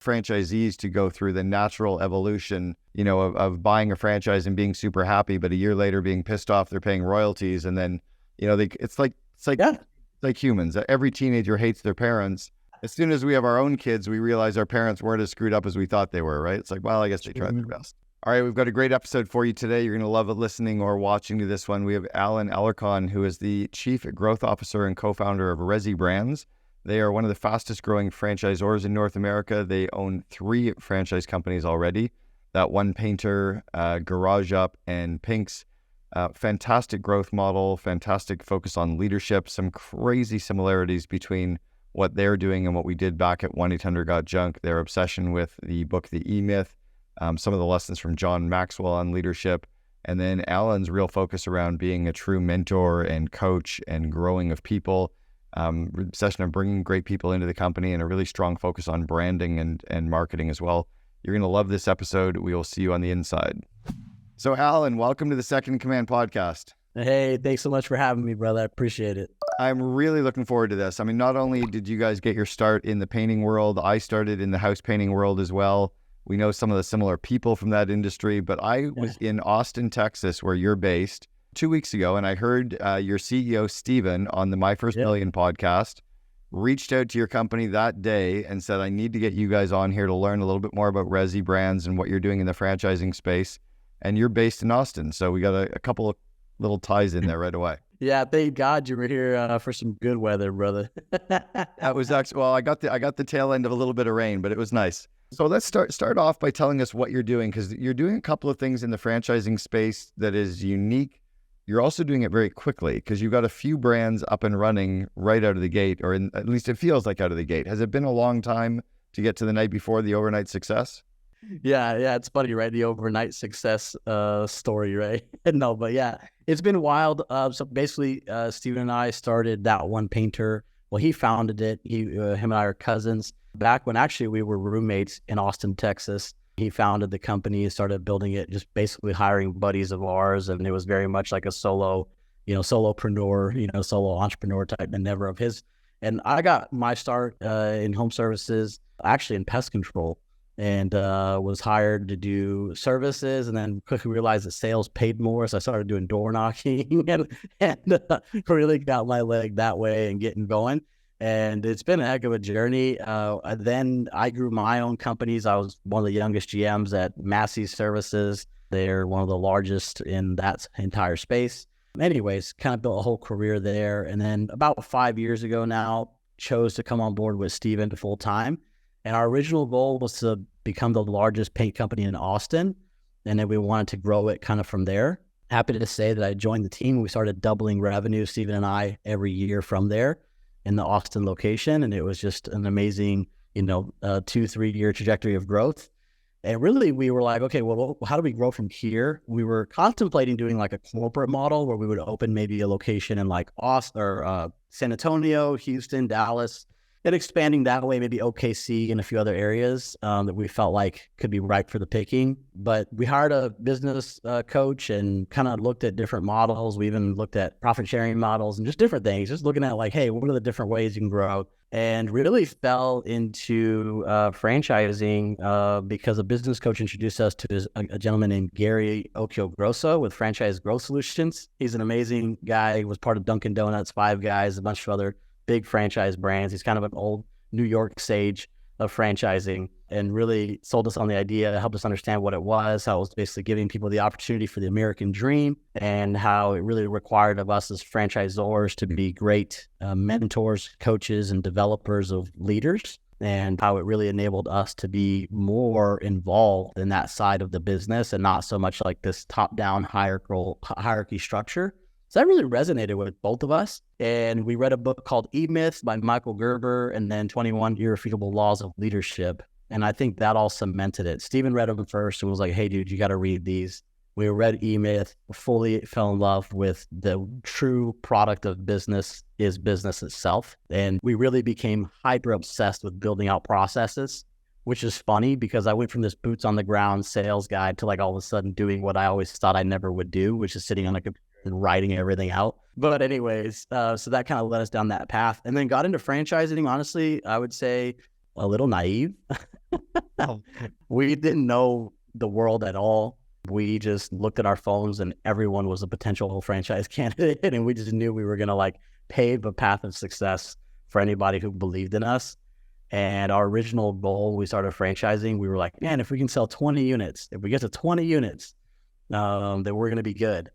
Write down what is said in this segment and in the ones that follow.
franchisees to go through the natural evolution, of buying a franchise and being super happy, but a year later being pissed off they're paying royalties. And then, it's like humans. Every teenager hates their parents. As soon as we have our own kids, we realize our parents weren't as screwed up as we thought they were, right? It's like, well, I guess they tried their best. All right, we've got a great episode for you today. You're going to love it listening or watching to this one. We have Allan Alarcon, who is the Chief Growth Officer and co-founder of ResiBrands. They are one of the fastest growing franchisors in North America. They own 3 franchise companies already. That One Painter, Garage Up, and Pinks. Fantastic growth model, fantastic focus on leadership, some crazy similarities between what they're doing and what we did back at 1-800-GOT-JUNK. Their obsession with the book, The E-Myth, some of the lessons from John Maxwell on leadership, and then Allan's real focus around being a true mentor and coach and growing of people, obsession of bringing great people into the company, and a really strong focus on branding and marketing as well. You're going to love this episode. We will see you on the inside. So Allan, welcome to the Second in Command podcast. Hey, thanks so much for having me, brother. I appreciate it. I'm really looking forward to this. I mean, not only did you guys get your start in the painting world, I started in the house painting world as well. We know some of the similar people from that industry, but I was in Austin, Texas, where you're based 2 weeks ago, and I heard your CEO, Steven, on the My First Million podcast, reached out to your company that day and said, I need to get you guys on here to learn a little bit more about ResiBrands and what you're doing in the franchising space. And you're based in Austin, so we got a couple of little ties in there right away. Yeah, thank God you were here for some good weather, brother. That was actually, well, I got the tail end of a little bit of rain, but it was nice. So let's start off by telling us what you're doing, because you're doing a couple of things in the franchising space that is unique. You're also doing it very quickly because you've got a few brands up and running right out of the gate, or at least it feels like out of the gate. Has it been a long time to get to the night before the overnight success? Yeah, it's funny, right? The overnight success story, right? No, but yeah, it's been wild. So basically, Steven and I started that One Painter. Well, he founded it. Him and I are cousins. Back when actually we were roommates in Austin, Texas, he founded the company and started building it, just basically hiring buddies of ours. And it was very much like a solopreneur, solo entrepreneur type endeavor of his. And I got my start in home services, actually in pest control, and was hired to do services, and then quickly realized that sales paid more. So I started doing door knocking and really got my leg that way and getting going. And it's been a heck of a journey. Then I grew my own companies. I was one of the youngest GMs at Massey's Services. They're one of the largest in that entire space. Anyways, kind of built a whole career there. And then about 5 years ago now, chose to come on board with Steven full time. And our original goal was to become the largest paint company in Austin. And then we wanted to grow it kind of from there. Happy to say that I joined the team. We started doubling revenue, Steven and I, every year from there in the Austin location. And it was just an amazing, 2-3 year trajectory of growth. And really we were like, okay, well, how do we grow from here? We were contemplating doing like a corporate model where we would open maybe a location in like Austin or San Antonio, Houston, Dallas, and expanding that way, maybe OKC and a few other areas that we felt like could be ripe for the picking. But we hired a business coach and kind of looked at different models. We even looked at profit sharing models and just different things, just looking at like, hey, what are the different ways you can grow? And really fell into franchising because a business coach introduced us to a gentleman named Gary Occhio-Grosso with Franchise Growth Solutions. He's an amazing guy. He was part of Dunkin' Donuts, Five Guys, a bunch of other big franchise brands. He's kind of an old New York sage of franchising, and really sold us on the idea, helped us understand what it was, how it was basically giving people the opportunity for the American dream, and how it really required of us as franchisors to be great mentors, coaches, and developers of leaders, and how it really enabled us to be more involved in that side of the business and not so much like this top-down hierarchy structure. So that really resonated with both of us. And we read a book called E-Myth by Michael Gerber, and then 21 Irrefutable Laws of Leadership. And I think that all cemented it. Steven read them first and was like, hey, dude, you got to read these. We read E-Myth, fully fell in love with the true product of business is business itself. And we really became hyper obsessed with building out processes, which is funny because I went from this boots on the ground sales guy to like all of a sudden doing what I always thought I never would do, which is sitting on a computer and writing everything out. But anyways, so that kind of led us down that path, and then got into franchising. Honestly, I would say a little naive. Oh. We didn't know the world at all. We just looked at our phones and everyone was a potential franchise candidate. And we just knew we were going to like pave a path of success for anybody who believed in us. And our original goal, we started franchising. We were like, man, if we can sell 20 units, if we get to 20 units, then we're going to be good.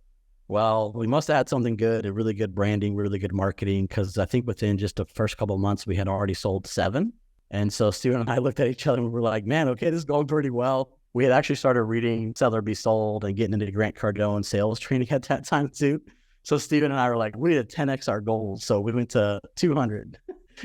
Well, we must have had something good, a really good branding, really good marketing, because I think within just the first couple of months, we had already sold 7. And so Steven and I looked at each other and we were like, man, okay, this is going pretty well. We had actually started reading Sell or Be Sold and getting into Grant Cardone sales training at that time too. So Steven and I were like, we need to 10X our goals. So we went to 200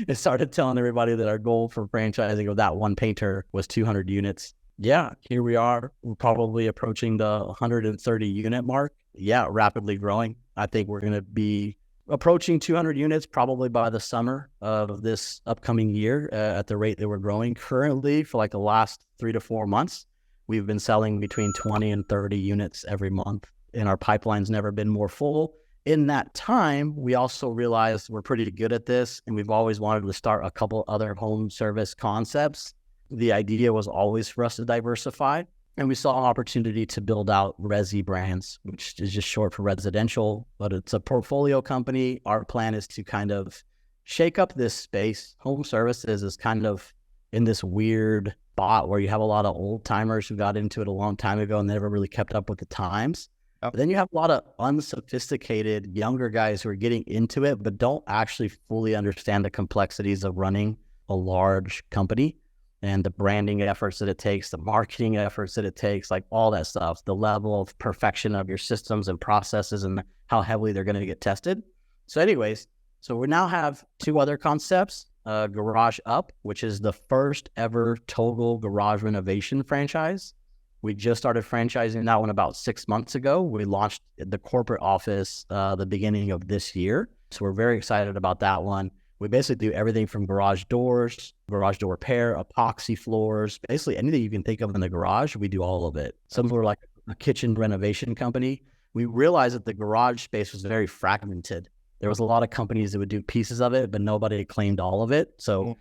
and started telling everybody that our goal for franchising of that one painter was 200 units. Yeah, here we are. We're probably approaching the 130 unit mark. Yeah, rapidly growing. I think we're going to be approaching 200 units probably by the summer of this upcoming year at the rate that we're growing. Currently, for like the last 3 to 4 months, we've been selling between 20 and 30 units every month, and our pipeline's never been more full. In that time, we also realized we're pretty good at this, and we've always wanted to start a couple other home service concepts. The idea was always for us to diversify, and we saw an opportunity to build out ResiBrands, which is just short for residential, but it's a portfolio company. Our plan is to kind of shake up this space. Home services is kind of in this weird spot where you have a lot of old timers who got into it a long time ago and never really kept up with the times. Oh. But then you have a lot of unsophisticated younger guys who are getting into it, but don't actually fully understand the complexities of running a large company and the branding efforts that it takes, the marketing efforts that it takes, like all that stuff, the level of perfection of your systems and processes and how heavily they're going to get tested. So anyways, so we now have 2 other concepts, Garage Up, which is the first ever total garage renovation franchise. We just started franchising that one about 6 months ago. We launched the corporate office the beginning of this year. So we're very excited about that one. We basically do everything from garage doors, garage door repair, epoxy floors, basically anything you can think of in the garage, we do all of it. Some were like a kitchen renovation company. We realized that the garage space was very fragmented. There was a lot of companies that would do pieces of it, but nobody claimed all of it. So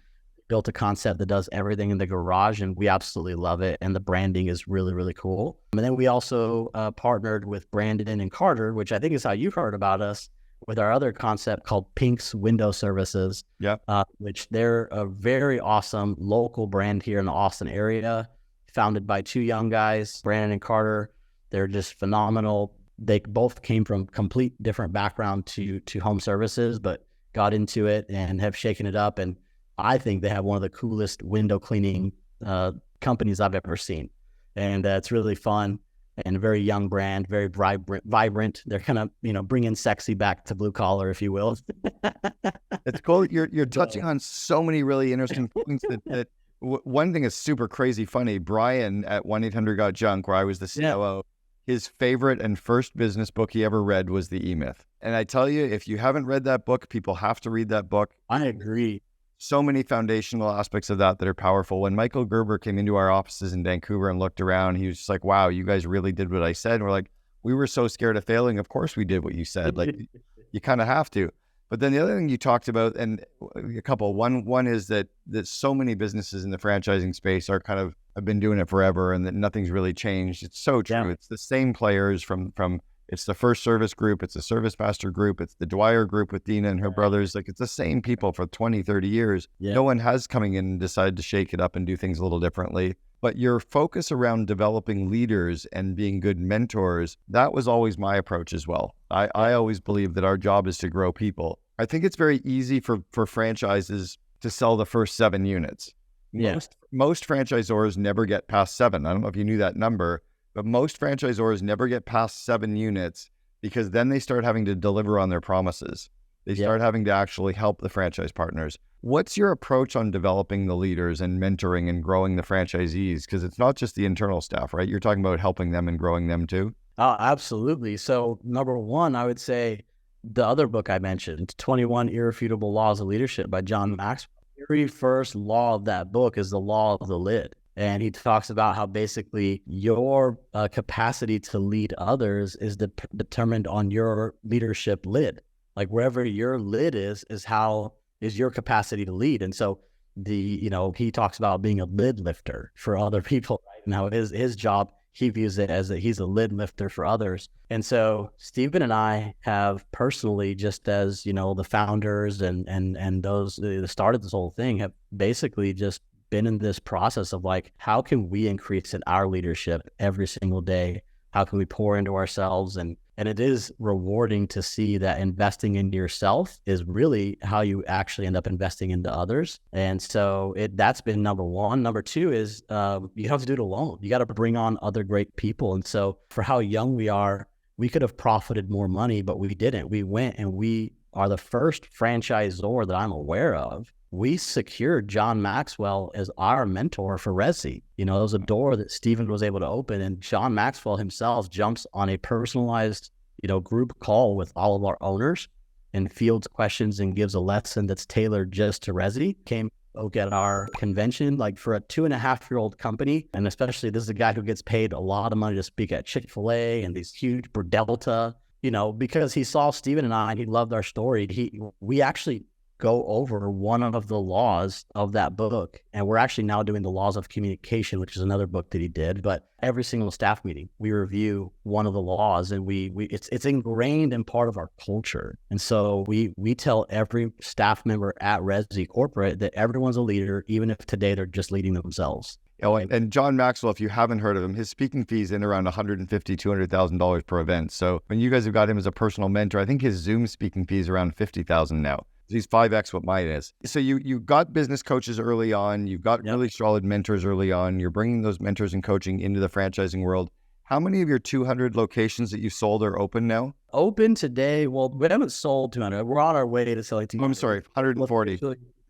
built a concept that does everything in the garage, and we absolutely love it. And the branding is really, really cool. And then we also partnered with Brandon and Carter, which I think is how you've heard about us, with our other concept called Pink's Window Services, which they're a very awesome local brand here in the Austin area, founded by 2 young guys, Brandon and Carter. They're just phenomenal. They both came from complete different background to home services, but got into it and have shaken it up. And I think they have one of the coolest window cleaning companies I've ever seen. And it's really fun and a very young brand, very vibrant. They're kind of, bringing sexy back to blue collar, if you will. It's cool. You're touching on so many really interesting points that one thing is super crazy funny. Brian at 1-800-GOT-JUNK, where I was the COO, his favorite and first business book he ever read was The E-Myth. And I tell you, if you haven't read that book, people have to read that book. I agree. So many foundational aspects of that are powerful. When Michael Gerber came into our offices in Vancouver and looked around, he was just like, wow, you guys really did what I said. And we're like, we were so scared of failing. Of course we did what you said. Like, you kind of have to. But then the other thing you talked about, and a couple, one is that so many businesses in the franchising space are kind of have been doing it forever and that nothing's really changed. It's so true. Yeah. It's the same players from it's the First Service Group, it's the Service Master Group, it's the Dwyer Group with Dina and her brothers. Like, it's the same people for 20, 30 years. Yeah. No one has coming in and decided to shake it up and do things a little differently. But your focus around developing leaders and being good mentors, that was always my approach as well. I always believe that our job is to grow people. I think it's very easy for franchises to sell the first 7 units. Most franchisors never get past 7. I don't know if you knew that number, but most franchisors never get past 7 units because then they start having to deliver on their promises. They start having to actually help the franchise partners. What's your approach on developing the leaders and mentoring and growing the franchisees? Because it's not just the internal staff, right? You're talking about helping them and growing them too. Oh, absolutely. So number one, I would say the other book I mentioned, 21 Irrefutable Laws of Leadership by John Maxwell. The very first law of that book is the law of the lid. And he talks about how basically your capacity to lead others is determined on your leadership lid. Like, wherever your lid is how is your capacity to lead. And so he talks about being a lid lifter for other people, right? Now his job, he views it as that he's a lid lifter for others. And so Stephen and I have personally, just as, the founders and those that started this whole thing, have basically just been in this process of like, how can we increase in our leadership every single day? How can we pour into ourselves? And it is rewarding to see that investing into yourself is really how you actually end up investing into others. And so that's been number one. Number two is you have to do it alone. You got to bring on other great people. And so for how young we are, we could have profited more money, but we didn't. We went and we are the first franchisor that I'm aware of. We secured John Maxwell as our mentor for Resi. There was a door that Stephen was able to open, and John Maxwell himself jumps on a personalized, group call with all of our owners and fields questions and gives a lesson that's tailored just to Resi. Came at our convention, like for a 2.5-year-old company. And especially this is a guy who gets paid a lot of money to speak at Chick-fil-A and these huge Delta, because he saw Stephen and I, and he loved our story. We actually go over one of the laws of that book. And we're actually now doing the laws of communication, which is another book that he did. But every single staff meeting, we review one of the laws, and it's ingrained in part of our culture. And so we tell every staff member at Resi Corporate that everyone's a leader, even if today they're just leading themselves. Oh, and John Maxwell, if you haven't heard of him, his speaking fees in around $150,000, $200,000 per event. So when you guys have got him as a personal mentor, I think his Zoom speaking fee is around $50,000 now. He's 5x what mine is. So you got business coaches early on. You've got really solid mentors early on. You're bringing those mentors and coaching into the franchising world. How many of your 200 locations that you sold are open now? Open today? Well, we haven't sold 200. We're on our way to selling 200. I'm sorry, 140.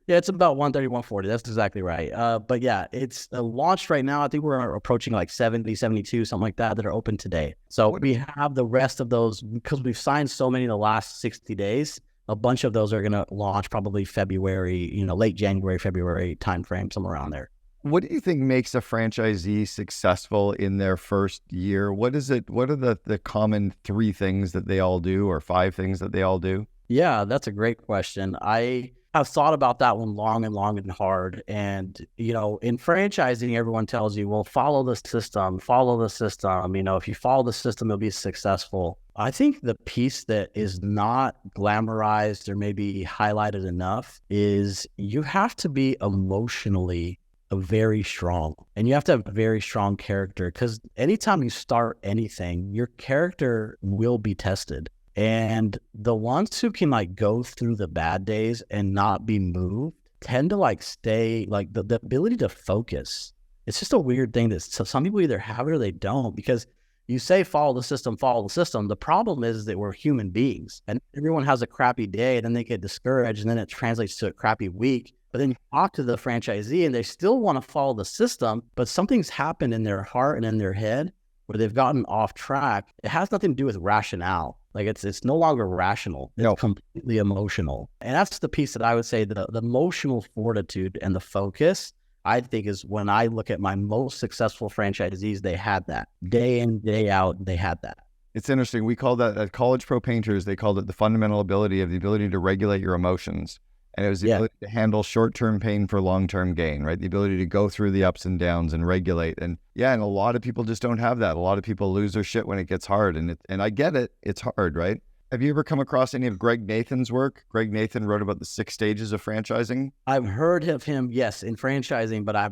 Yeah, it's about 130, 140. That's exactly right. But yeah, it's launched right now. I think we're approaching like 70, 72, something like that are open today. So we have the rest of those, because we've signed so many in the last 60 days. A bunch of those are going to launch probably February, late January, February timeframe, somewhere around there. What do you think makes a franchisee successful in their first year? What is it? What are the common 3 things that they all do, or 5 things that they all do? Yeah, that's a great question. I have thought about that one long and hard. And, in franchising, everyone tells you, well, follow the system. If you follow the system, you'll be successful. I think the piece that is not glamorized or maybe highlighted enough is you have to be emotionally very strong, and you have to have a very strong character, because anytime you start anything, your character will be tested. And the ones who can go through the bad days and not be moved tend to stay, the ability to focus. It's just a weird thing that some people either have it or they don't, because you say follow the system. The problem is that we're human beings, and everyone has a crappy day, and then they get discouraged, and then it translates to a crappy week. But then you talk to the franchisee and they still want to follow the system, but something's happened in their heart and in their head where they've gotten off track. It has nothing to do with rationale. It's no longer rational. It's completely emotional. And that's the piece that I would say the emotional fortitude and the focus, I think, is when I look at my most successful franchisees, they had that. Day in, day out, they had that. It's interesting. We call that at College Pro Painters, they called it the fundamental ability to regulate your emotions. And it was the ability to handle short-term pain for long-term gain, right? The ability to go through the ups and downs and regulate. And a lot of people just don't have that. A lot of people lose their shit when it gets hard. And I get it. It's hard, right? Have you ever come across any of Greg Nathan's work? Greg Nathan wrote about the 6 stages of franchising. I've heard of him, yes, in franchising, but I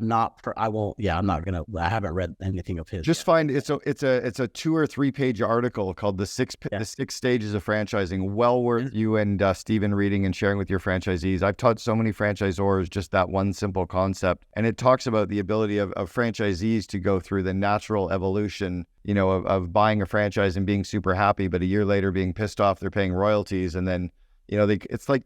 haven't read anything of his. Just find it's a 2 or 3 page article called the six stages of franchising. Well worth you and Stephen reading and sharing with your franchisees. I've taught so many franchisors just that one simple concept. And it talks about the ability of franchisees to go through the natural evolution, of buying a franchise and being super happy, but a year later being pissed off they're paying royalties. And then, it's like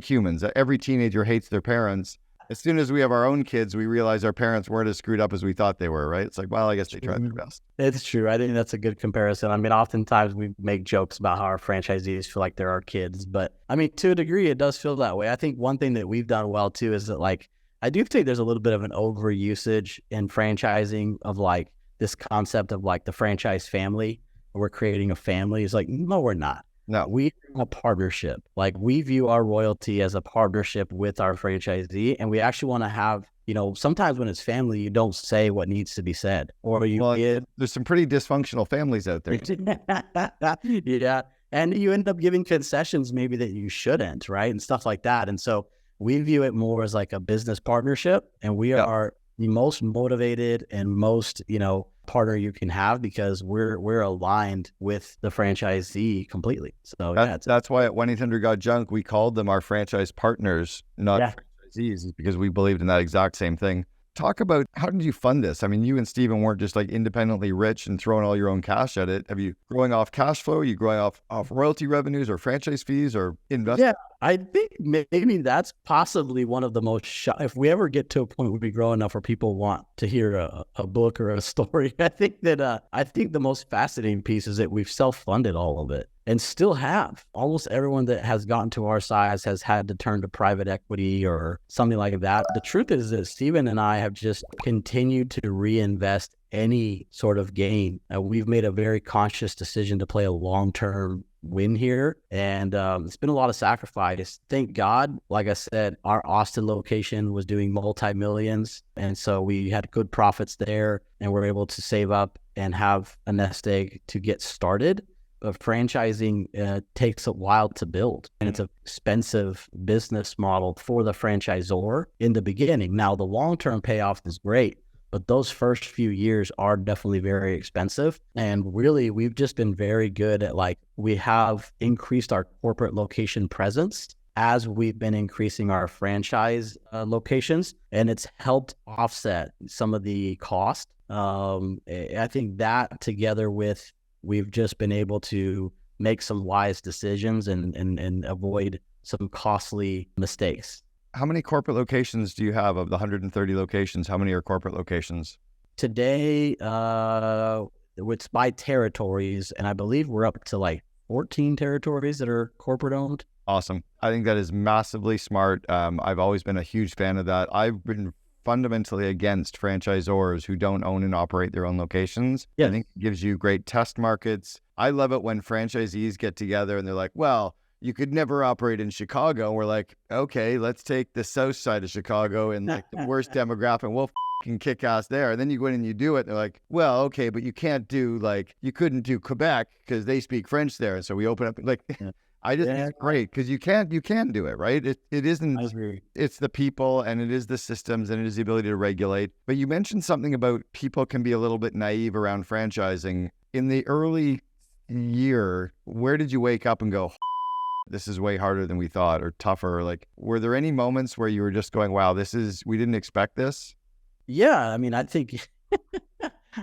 humans. Every teenager hates their parents. As soon as we have our own kids, we realize our parents weren't as screwed up as we thought they were, right? It's like, well, I guess they tried their best. It's true. I think that's a good comparison. Oftentimes we make jokes about how our franchisees feel like they're our kids, but to a degree, it does feel that way. I think one thing that we've done well too is that I do think there's a little bit of an overusage in franchising of this concept of the franchise family. We're creating a family. It's no, we're not. No. We are a partnership. Like, we view our royalty as a partnership with our franchisee, and we actually want to have, sometimes when it's family, you don't say what needs to be said, or you give. There's some pretty dysfunctional families out there. Yeah. And you end up giving concessions maybe that you shouldn't, right? And stuff like that. And so we view it more as like a business partnership, and we are the most motivated and most, partner you can have, because we're aligned with the franchisee completely. So that's why at 1-800-GOT-JUNK, we called them our franchise partners, not franchisees, is because we believed in that exact same thing. Talk about, how did you fund this? I mean, you and Steven weren't just like independently rich and throwing all your own cash at it. Have you growing off cash flow? Are you growing off royalty revenues or franchise fees or investment? Yeah, I think maybe that's possibly one of the most, if we ever get to a point where we grow enough where people want to hear a book or a story, I think the most fascinating piece is that we've self-funded all of it. And still have. Almost everyone that has gotten to our size has had to turn to private equity or something like that. The truth is that Steven and I have just continued to reinvest any sort of gain. We've made a very conscious decision to play a long-term win here. And it's been a lot of sacrifice. Thank God, like I said, our Austin location was doing multi-millions. And so we had good profits there, and we're able to save up and have a nest egg to get started. But franchising takes a while to build, and it's an expensive business model for the franchisor in the beginning. Now, the long-term payoff is great, but those first few years are definitely very expensive. And really, we've just been very good at, like, we have increased our corporate location presence as we've been increasing our franchise locations, and it's helped offset some of the cost. I think that, together with, we've just been able to make some wise decisions and avoid some costly mistakes. How many corporate locations do you have? Of the 130 locations, how many are corporate locations? Today, it's by territories, and I believe we're up to like 14 territories that are corporate owned. Awesome. I think that is massively smart. I've always been a huge fan of that. I've been fundamentally against franchisors who don't own and operate their own locations. Yes. I think it gives you great test markets. I love it when franchisees get together and they're like, well, you could never operate in Chicago. We're like, okay, let's take the south side of Chicago and like the worst demographic, and we'll fucking kick ass there. And then you go in and you do it. And they're like, well, okay, but you couldn't do Quebec because they speak French there. And so we open up like... Yeah. I just think it's great because you can do it, right? It isn't, it's the people, and it is the systems, and it is the ability to regulate. But you mentioned something about people can be a little bit naive around franchising. In the early year, where did you wake up and go, this is way harder than we thought, or tougher? Like, were there any moments where you were just going, wow, we didn't expect this? Yeah. I mean, I think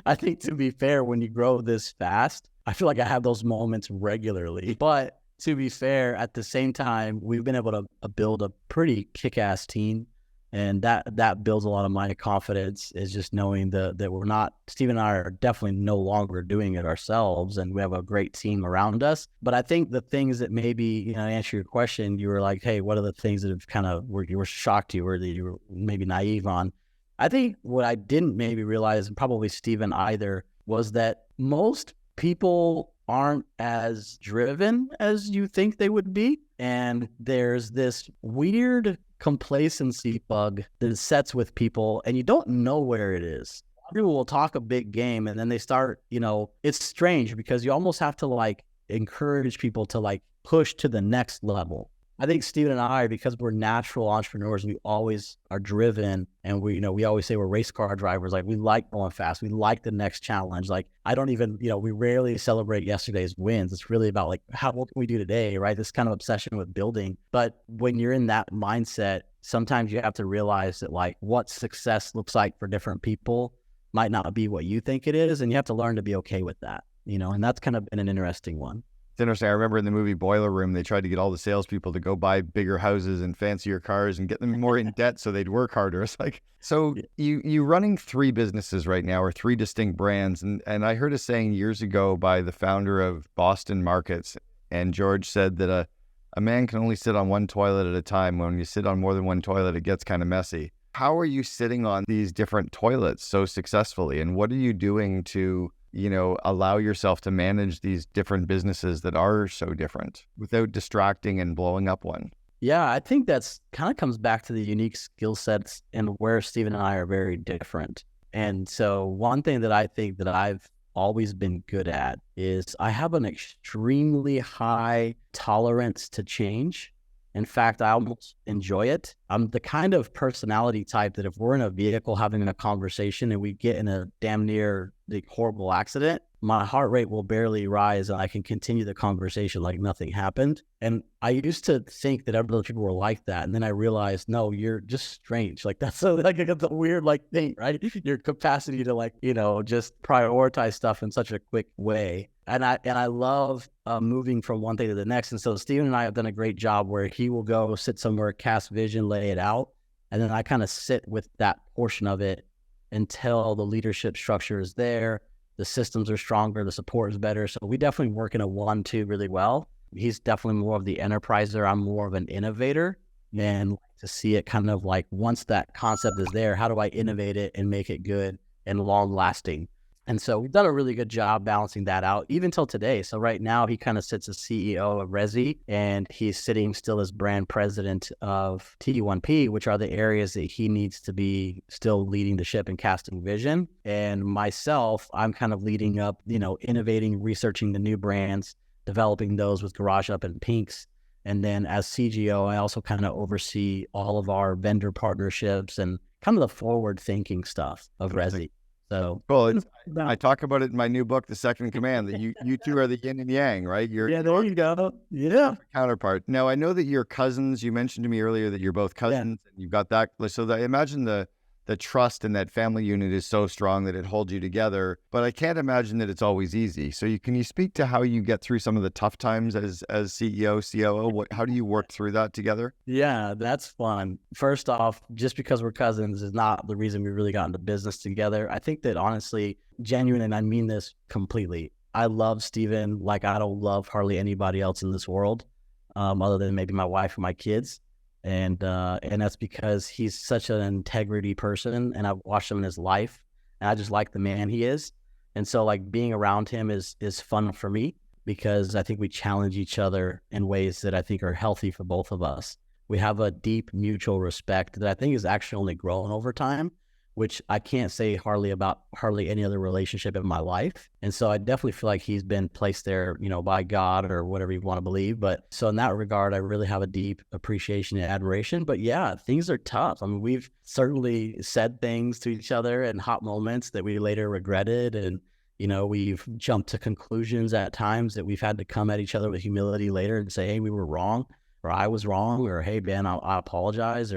to be fair, when you grow this fast, I feel like I have those moments regularly, but to be fair, at the same time, we've been able to build a pretty kick-ass team, and that builds a lot of my confidence, is just knowing that we're not, Steven and I are definitely no longer doing it ourselves, and we have a great team around us. But I think the things that maybe, to answer your question, you were like, hey, what are the things that have kind of, you were shocked you, or that you were maybe naive on? I think what I didn't maybe realize, and probably Steven either, was that most people aren't as driven as you think they would be. And there's this weird complacency bug that sets with people, and you don't know where it is. People will talk a big game, and then they start, it's strange because you almost have to like encourage people to like push to the next level. I think Steven and I, because we're natural entrepreneurs, we always are driven, and we always say we're race car drivers. Like, we like going fast. We like the next challenge. Like, I don't even, we rarely celebrate yesterday's wins. It's really about like, what can we do today? Right. This kind of obsession with building. But when you're in that mindset, sometimes you have to realize that like what success looks like for different people might not be what you think it is. And you have to learn to be okay with that, and that's kind of been an interesting one. It's interesting. I remember in the movie Boiler Room, they tried to get all the salespeople to go buy bigger houses and fancier cars and get them more in debt so they'd work harder. It's like, so you running 3 businesses right now, or 3 distinct brands. And I heard a saying years ago by the founder of Boston Markets. And George said that a man can only sit on one toilet at a time. When you sit on more than one toilet, it gets kind of messy. How are you sitting on these different toilets so successfully? And what are you doing to allow yourself to manage these different businesses that are so different without distracting and blowing up one? Yeah, I think that's kind of comes back to the unique skill sets and where Steven and I are very different. And so one thing that I think that I've always been good at is I have an extremely high tolerance to change. In fact, I almost enjoy it. I'm the kind of personality type that if we're in a vehicle having a conversation and we get in a damn near horrible accident, my heart rate will barely rise and I can continue the conversation like nothing happened. And I used to think that other people were like that. And then I realized, no, you're just strange. Like that's a weird thing, right? Your capacity to just prioritize stuff in such a quick way. And I love moving from one thing to the next. And so Steven and I have done a great job where he will go sit somewhere, cast vision, lay it out. And then I kind of sit with that portion of it until the leadership structure is there. The systems are stronger, the support is better. So we definitely work in a 1-2 really well. He's definitely more of the enterpriser. I'm more of an innovator. And to see it kind of like once that concept is there, how do I innovate it and make it good and long lasting? And so we've done a really good job balancing that out, even till today. So right now he kind of sits as CEO of Resi, and he's sitting still as brand president of T1P, which are the areas that he needs to be still leading the ship and casting vision. And myself, I'm kind of leading up, innovating, researching the new brands, developing those with Garage Up and Pinks. And then as CGO, I also kind of oversee all of our vendor partnerships and kind of the forward thinking stuff of Resi. So cool. I talk about it in my new book, The Second Command, that you two are the yin and yang, right? There you go. Yeah. Counterpart. Now, I know that you're cousins. You mentioned to me earlier that you're both cousins, and you've got that. So I imagine the trust in that family unit is so strong that it holds you together. But I can't imagine that it's always easy. So can you speak to how you get through some of the tough times as CEO, COO? How do you work through that together? Yeah, that's fun. First off, just because we're cousins is not the reason we really got into business together. I think that honestly, genuine, and I mean this completely, I love Steven like I don't love hardly anybody else in this world, other than maybe my wife and my kids. And that's because he's such an integrity person, and I've watched him in his life, and I just like the man he is. And so being around him is fun for me because I think we challenge each other in ways that I think are healthy for both of us. We have a deep mutual respect that I think is actually only grown over time, which I can't say hardly any other relationship in my life. And so I definitely feel like he's been placed there, by God or whatever you want to believe. But so in that regard, I really have a deep appreciation and admiration. But yeah, things are tough. I mean, we've certainly said things to each other in hot moments that we later regretted. And, we've jumped to conclusions at times that we've had to come at each other with humility later and say, hey, we were wrong, or I was wrong, or hey, Ben, I apologize,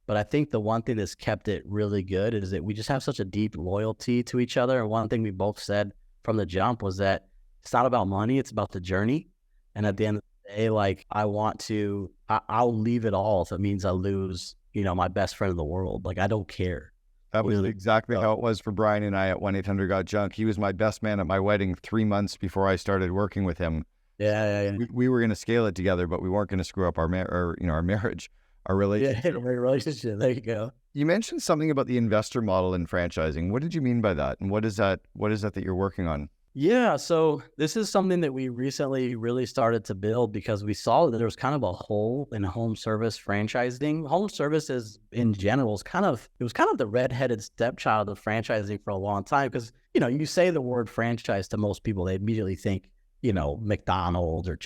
But I think the one thing that's kept it really good is that we just have such a deep loyalty to each other. And one thing we both said from the jump was that it's not about money, it's about the journey. And at the end of the day, I'll leave it all if it means I lose, my best friend in the world. I don't care. That was exactly how it was for Brian and I at 1-800-GOT-JUNK. He was my best man at my wedding 3 months before I started working with him. Yeah. We were going to scale it together, but we weren't going to screw up our marriage. Our relationship. Yeah, relationship. There you go. You mentioned something about the investor model in franchising. What did you mean by that? And what is that that you're working on? Yeah, so this is something that we recently really started to build because we saw that there was kind of a hole in home service franchising. Home services in general was kind of the redheaded stepchild of franchising for a long time because, you say the word franchise to most people, they immediately think, McDonald's or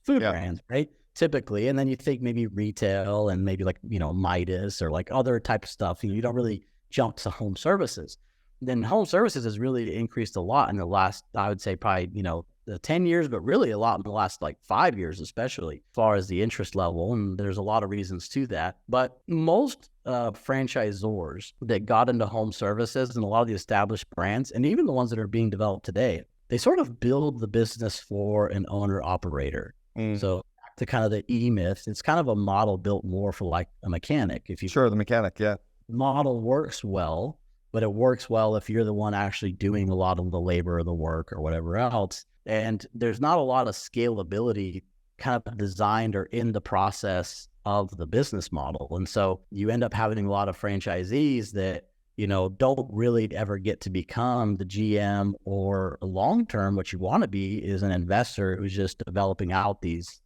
food brands, right? Typically, and then you think maybe retail and maybe Midas or other type of stuff. You don't really jump to home services. Then home services has really increased a lot in the last, I would say probably, the 10 years, but really a lot in the last 5 years, especially as far as the interest level. And there's a lot of reasons to that. But most franchisors that got into home services and a lot of the established brands, and even the ones that are being developed today, they sort of build the business for an owner operator. So to kind of the E-Myth, it's kind of a model built more for a mechanic. The mechanic, yeah. Model works well, but it works well if you're the one actually doing a lot of the labor or the work or whatever else. And there's not a lot of scalability kind of designed or in the process of the business model. And so you end up having a lot of franchisees that don't really ever get to become the GM, or long term, what you want to be is an investor who's just developing out these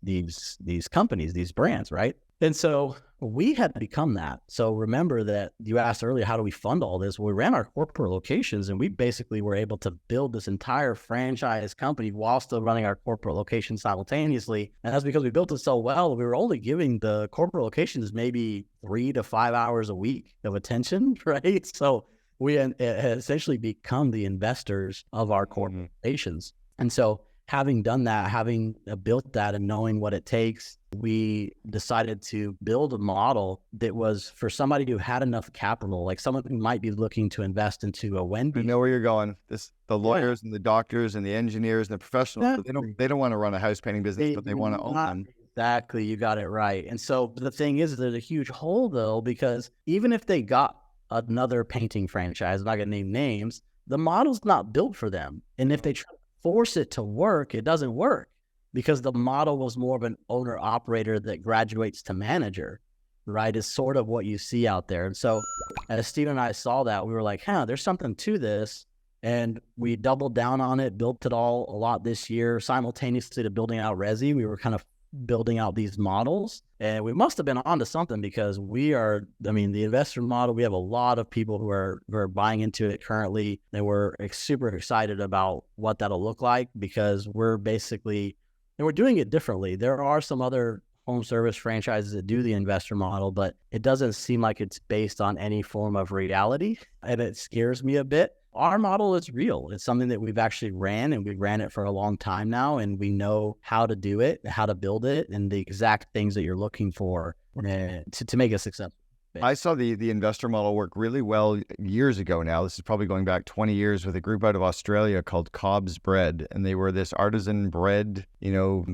companies, these brands, right? And so we had to become that. So remember that you asked earlier, how do we fund all this? Well, we ran our corporate locations, and we basically were able to build this entire franchise company while still running our corporate locations simultaneously. And that's because we built it so well. We were only giving the corporate locations maybe 3 to 5 hours a week of attention, right? So we had essentially become the investors of our corporate locations. And so having done that, having built that and knowing what it takes, we decided to build a model that was for somebody who had enough capital, like someone who might be looking to invest into a Wendy's. I know where you're going. The lawyers and the doctors and the engineers and the professionals, they don't want to run a house painting business, but they want to own them. Exactly. You got it right. And so the thing is, there's a huge hole though, because even if they got another painting franchise, I'm not going to name names, the model's not built for them. And if they try to force it to work, it doesn't work, because the model was more of an owner operator that graduates to manager, right? Is sort of what you see out there. And so as Steve and I saw that, we were like, there's something to this. And we doubled down on it, built it all a lot this year, simultaneously to building out Resi. We were kind of building out these models, and we must have been onto something, because the investor model, we have a lot of people who are buying into it currently, and we're super excited about what that'll look like, because we're doing it differently. There are some other home service franchises that do the investor model, but it doesn't seem like it's based on any form of reality, and it scares me a bit. Our model is real. It's something that we've actually ran, and we've ran it for a long time now, and we know how to do it, how to build it, and the exact things that you're looking for to make it successful. I saw the investor model work really well years ago now. This is probably going back 20 years, with a group out of Australia called Cobb's Bread. And they were this artisan bread,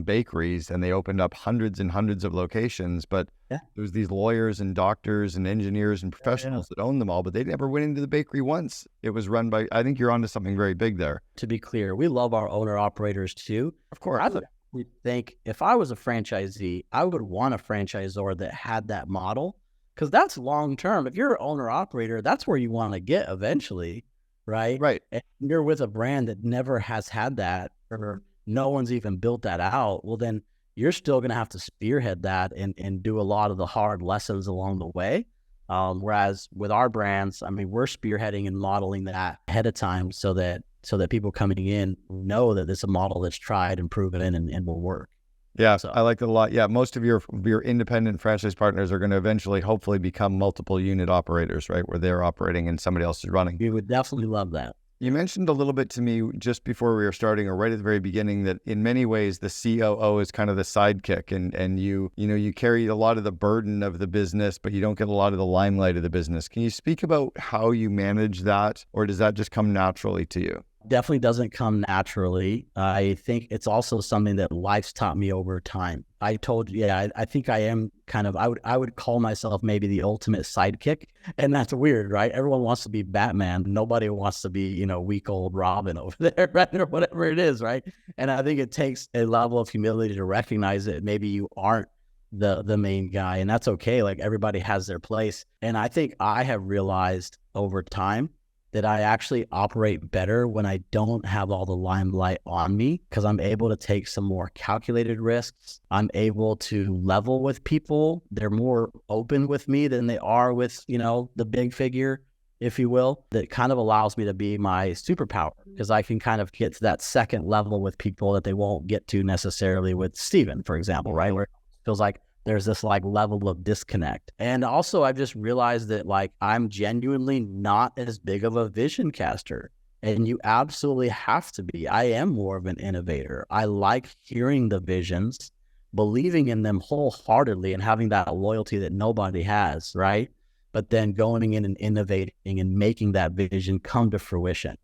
bakeries, and they opened up hundreds and hundreds of locations. But there was these lawyers and doctors and engineers and professionals that owned them all, but they never went into the bakery once. It was run by, I think you're onto something very big there. To be clear, we love our owner operators too. Of course. We think if I was a franchisee, I would want a franchisor that had that model, because that's long term. If you're an owner operator, that's where you want to get eventually, right? Right. And you're with a brand that never has had that, or no one's even built that out. Well, then you're still going to have to spearhead that and do a lot of the hard lessons along the way. Whereas with our brands, we're spearheading and modeling that ahead of time, so that people coming in know that it's a model that's tried and proven and will work. Yeah, so I like that a lot. Yeah, most of your independent franchise partners are going to eventually, hopefully, become multiple unit operators, right? Where they're operating and somebody else is running. We would definitely love that. You mentioned a little bit to me just before we were starting, or right at the very beginning, that in many ways the COO is kind of the sidekick, and you carry a lot of the burden of the business, but you don't get a lot of the limelight of the business. Can you speak about how you manage that, or does that just come naturally to you? Definitely doesn't come naturally. I think it's also something that life's taught me over time. I told you, I think I am kind of, I would call myself maybe the ultimate sidekick. And that's weird, right? Everyone wants to be Batman. Nobody wants to be, weak old Robin over there, right? Or whatever it is, right? And I think it takes a level of humility to recognize that maybe you aren't the main guy, and that's okay. Like, everybody has their place. And I think I have realized over time that I actually operate better when I don't have all the limelight on me, because I'm able to take some more calculated risks. I'm able to level with people. They're more open with me than they are with, the big figure, if you will. That kind of allows me to be my superpower, because I can kind of get to that second level with people that they won't get to necessarily with Steven, for example, right? Where it feels like there's this level of disconnect. And also I've just realized that I'm genuinely not as big of a vision caster, and you absolutely have to be. I am more of an innovator. I like hearing the visions, believing in them wholeheartedly, and having that loyalty that nobody has, right? But then going in and innovating and making that vision come to fruition.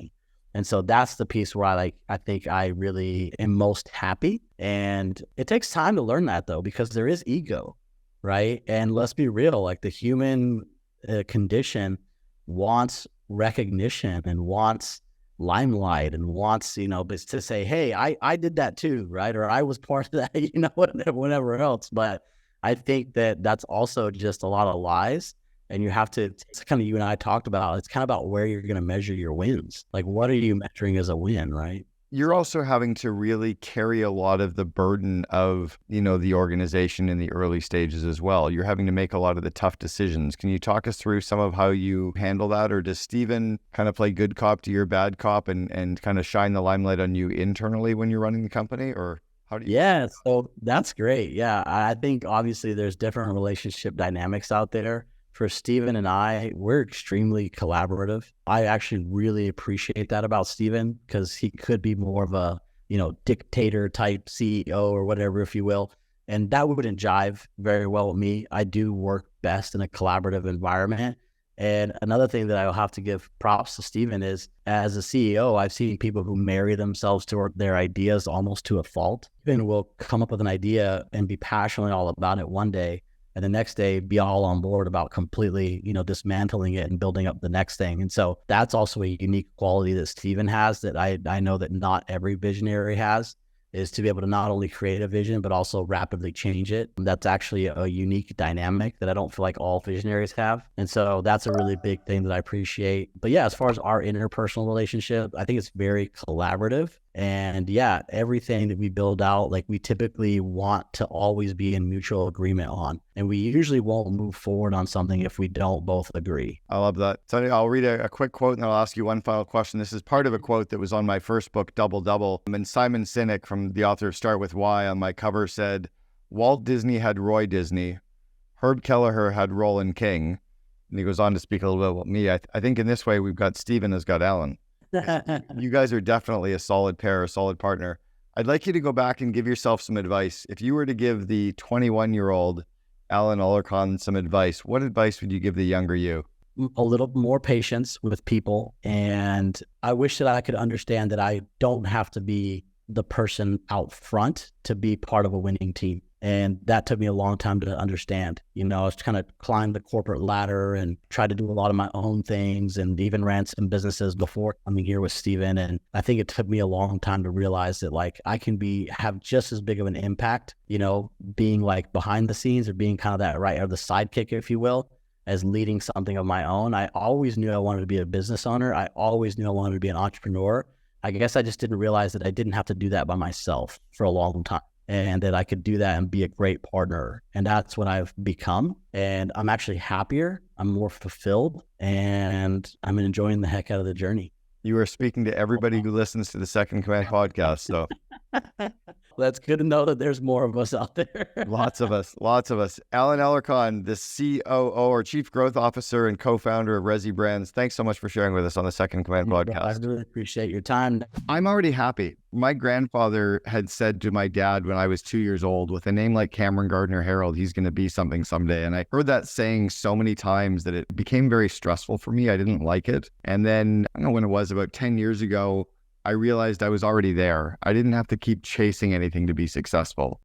And so that's the piece where I think I really am most happy. And it takes time to learn that, though, because there is ego, right? And let's be real, the human condition wants recognition and wants limelight and wants, to say, hey, I did that too, right? Or I was part of that, whatever else. But I think that that's also just a lot of lies. And you have to, it's kind of you and I talked about, it's kind of about where you're going to measure your wins. Like, what are you measuring as a win, right? You're also having to really carry a lot of the burden of, the organization in the early stages as well. You're having to make a lot of the tough decisions. Can you talk us through some of how you handle that? Or does Steven kind of play good cop to your bad cop and kind of shine the limelight on you internally when you're running the company? Or how do you? Yeah, so that's great. Yeah, I think obviously there's different relationship dynamics out there. For Steven and I, we're extremely collaborative. I actually really appreciate that about Steven, because he could be more of a, dictator type CEO or whatever, if you will. And that wouldn't jive very well with me. I do work best in a collaborative environment. And another thing that I'll have to give props to Steven is, as a CEO, I've seen people who marry themselves to their ideas almost to a fault. Steven will come up with an idea and be passionate all about it one day, and the next day be all on board about completely, dismantling it and building up the next thing. And so that's also a unique quality that Steven has that I know that not every visionary has, is to be able to not only create a vision, but also rapidly change it. That's actually a unique dynamic that I don't feel like all visionaries have. And so that's a really big thing that I appreciate. But yeah, as far as our interpersonal relationship, I think it's very collaborative. And yeah, everything that we build out, like, we typically want to always be in mutual agreement on. And we usually won't move forward on something if we don't both agree. I love that. So I'll read a quick quote and I'll ask you one final question. This is part of a quote that was on my first book, Double Double. And Simon Sinek, from the author of Start With Why, on my cover said, Walt Disney had Roy Disney, Herb Kelleher had Roland King. And he goes on to speak a little bit about me. I think in this way, we've got Steven has got Allan. You guys are definitely a solid pair, a solid partner. I'd like you to go back and give yourself some advice. If you were to give the 21-year-old Allan Alarcon some advice, what advice would you give the younger you? A little more patience with people. And I wish that I could understand that I don't have to be the person out front to be part of a winning team. And that took me a long time to understand. I was kind of climbed the corporate ladder and tried to do a lot of my own things, and even ran some businesses before coming here with Steven. And I think it took me a long time to realize that, like, I can have just as big of an impact, being like behind the scenes, or being kind of that right, or the sidekick, if you will, as leading something of my own. I always knew I wanted to be a business owner. I always knew I wanted to be an entrepreneur. I guess I just didn't realize that I didn't have to do that by myself for a long time, and that I could do that and be a great partner. And that's what I've become. And I'm actually happier. I'm more fulfilled, and I'm enjoying the heck out of the journey. You are speaking to everybody who listens to the Second Command podcast. So that's good to know that there's more of us out there. Lots of us. Allan Alarcon, the COO, or Chief Growth Officer and co-founder of ResiBrands. Thanks so much for sharing with us on the Second Command podcast. I really appreciate your time. I'm already happy. My grandfather had said to my dad when I was 2 years old, with a name like Cameron Gardner Herold, he's going to be something someday. And I heard that saying so many times that it became very stressful for me. I didn't like it. And then, I don't know when it was, about 10 years ago, I realized I was already there. I didn't have to keep chasing anything to be successful.